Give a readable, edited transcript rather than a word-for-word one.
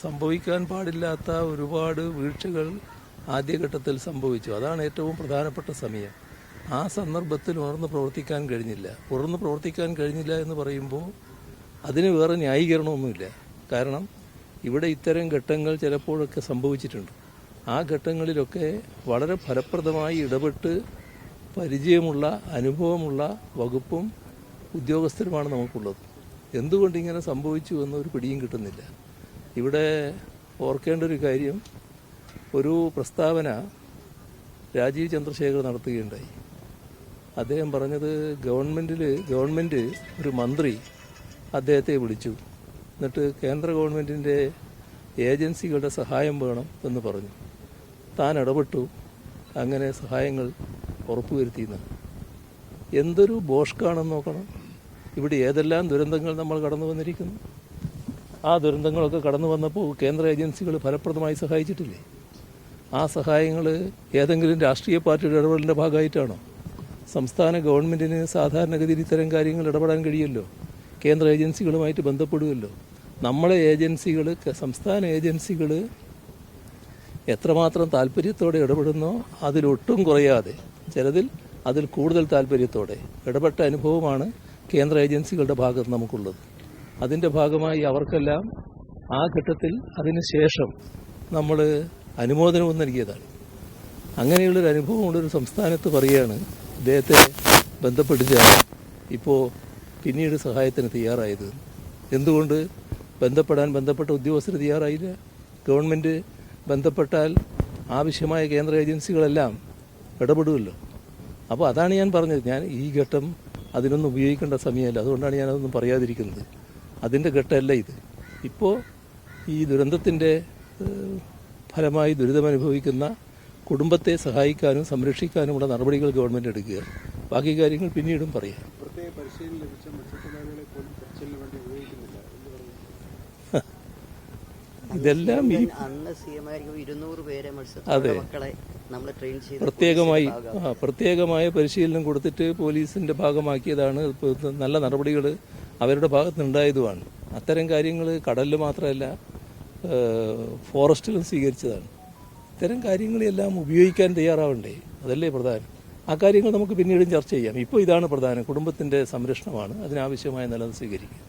സംഭവിക്കാൻ പാടില്ലാത്ത ഒരുപാട് വീഴ്ചകൾ ആദ്യഘട്ടത്തിൽ സംഭവിച്ചു. അതാണ് ഏറ്റവും പ്രധാനപ്പെട്ട സമയം. ആ സന്ദർഭത്തിൽ ഉണർന്ന് പ്രവർത്തിക്കാൻ കഴിഞ്ഞില്ല എന്ന് പറയുമ്പോൾ അതിന് വേറെ ന്യായീകരണമൊന്നുമില്ല. കാരണം ഇവിടെ ഇത്തരം ഘട്ടങ്ങൾ ചിലപ്പോഴൊക്കെ സംഭവിച്ചിട്ടുണ്ട്. ആ ഘട്ടങ്ങളിലൊക്കെ വളരെ ഫലപ്രദമായി ഇടപെട്ട് പരിചയമുള്ള അനുഭവമുള്ള വകുപ്പും ഉദ്യോഗസ്ഥരുമാണ് നമുക്കുള്ളത്. എന്തുകൊണ്ടിങ്ങനെ സംഭവിച്ചു എന്നൊരു പിടിയും കിട്ടുന്നില്ല. ഇവിടെ ഓർക്കേണ്ട ഒരു കാര്യം, ഒരു പ്രസ്താവന രാജീവ് ചന്ദ്രശേഖർ നടത്തുകയുണ്ടായി. അദ്ദേഹം പറഞ്ഞത് ഗവൺമെൻറ് ഒരു മന്ത്രി അദ്ദേഹത്തെ വിളിച്ചു, എന്നിട്ട് കേന്ദ്ര ഗവൺമെൻറ്റിൻ്റെ ഏജൻസികളുടെ സഹായം വേണം എന്ന് പറഞ്ഞു. താൻ ഇടപെട്ടു, അങ്ങനെ സഹായങ്ങൾ ഉറപ്പുവരുത്തിയെന്ന്. എന്തൊരു ബോഷ്കാണെന്ന് നോക്കണം. ഇവിടെ ഏതെല്ലാം ദുരന്തങ്ങൾ നമ്മൾ കടന്നു വന്നിരിക്കുന്നു. ആ ദുരന്തങ്ങളൊക്കെ കടന്നു വന്നപ്പോൾ കേന്ദ്ര ഏജൻസികൾ ഫലപ്രദമായി സഹായിച്ചിട്ടില്ലേ? ആ സഹായങ്ങൾ ഏതെങ്കിലും രാഷ്ട്രീയ പാർട്ടിയുടെ ഇടപെടലിൻ്റെ ഭാഗമായിട്ടാണോ? സംസ്ഥാന ഗവൺമെൻറ്റിന് സാധാരണഗതിയിൽ ഇത്തരം കാര്യങ്ങൾ ഇടപെടാൻ കഴിയുമല്ലോ. കേന്ദ്ര ഏജൻസികളുമായിട്ട് ബന്ധപ്പെടുമല്ലോ. നമ്മളെ ഏജൻസികൾ, സംസ്ഥാന ഏജൻസികൾ എത്രമാത്രം താല്പര്യത്തോടെ ഇടപെടുന്നോ അതിലൊട്ടും കുറയാതെ, ചിലതിൽ അതിൽ കൂടുതൽ താല്പര്യത്തോടെ ഇടപെട്ട അനുഭവമാണ് കേന്ദ്ര ഏജൻസികളുടെ ഭാഗത്ത് നമുക്കുള്ളത്. അതിൻ്റെ ഭാഗമായി അവർക്കെല്ലാം ആ ഘട്ടത്തിൽ അതിനുശേഷം നമ്മൾ അനുമോദനവും നൽകിയതാണ്. അങ്ങനെയുള്ളൊരു അനുഭവമുള്ളൊരു സംസ്ഥാനത്ത് പറയുകയാണ് ഇദ്ദേഹത്തെ ബന്ധപ്പെട്ടിട്ടാണ് ഇപ്പോൾ പിന്നീട് സഹായത്തിന് തയ്യാറായത്. എന്തുകൊണ്ട് ബന്ധപ്പെട്ട ഉദ്യോഗസ്ഥർ തയ്യാറായില്ല? ഗവൺമെൻറ് ബന്ധപ്പെട്ടാൽ ആവശ്യമായ കേന്ദ്ര ഏജൻസികളെല്ലാം ഇടപെടുമല്ലോ. അപ്പോൾ അതാണ് ഞാൻ പറഞ്ഞത്. ഞാൻ ഈ ഘട്ടം അതിനൊന്നും ഉപയോഗിക്കേണ്ട സമയമല്ല. അതുകൊണ്ടാണ് ഞാനതൊന്നും പറയാതിരിക്കുന്നത്. അതിൻ്റെ ഘട്ടമല്ല ഇത്. ഇപ്പോൾ ഈ ദുരന്തത്തിൻ്റെ ഫലമായി ദുരിതമനുഭവിക്കുന്ന കുടുംബത്തെ സഹായിക്കാനും സംരക്ഷിക്കാനുമുള്ള നടപടികൾ ഗവൺമെൻറ് എടുക്കുക. ബാക്കി കാര്യങ്ങൾ പിന്നീടും പറയാം. ഇതെല്ലാം ഈ അതെ, പ്രത്യേകമായ പരിശീലനം കൊടുത്തിട്ട് പോലീസിന്റെ ഭാഗമാക്കിയതാണ്. നല്ല നടപടികൾ അവരുടെ ഭാഗത്തുനിന്നുണ്ടായതുമാണ്. അത്തരം കാര്യങ്ങൾ കടലിൽ മാത്രമല്ല ഫോറസ്റ്റിലും സ്വീകരിച്ചതാണ്. ഇത്തരം കാര്യങ്ങളെല്ലാം ഉപയോഗിക്കാൻ തയ്യാറാവണ്ടേ? അതല്ലേ പ്രധാനം. ആ കാര്യങ്ങൾ നമുക്ക് പിന്നീടും ചർച്ച ചെയ്യാം. ഇപ്പോൾ ഇതാണ് പ്രധാനം. കുടുംബത്തിന്റെ സംരക്ഷണമാണ്. അതിനാവശ്യമായ നിലനിൽ സ്വീകരിക്കുക.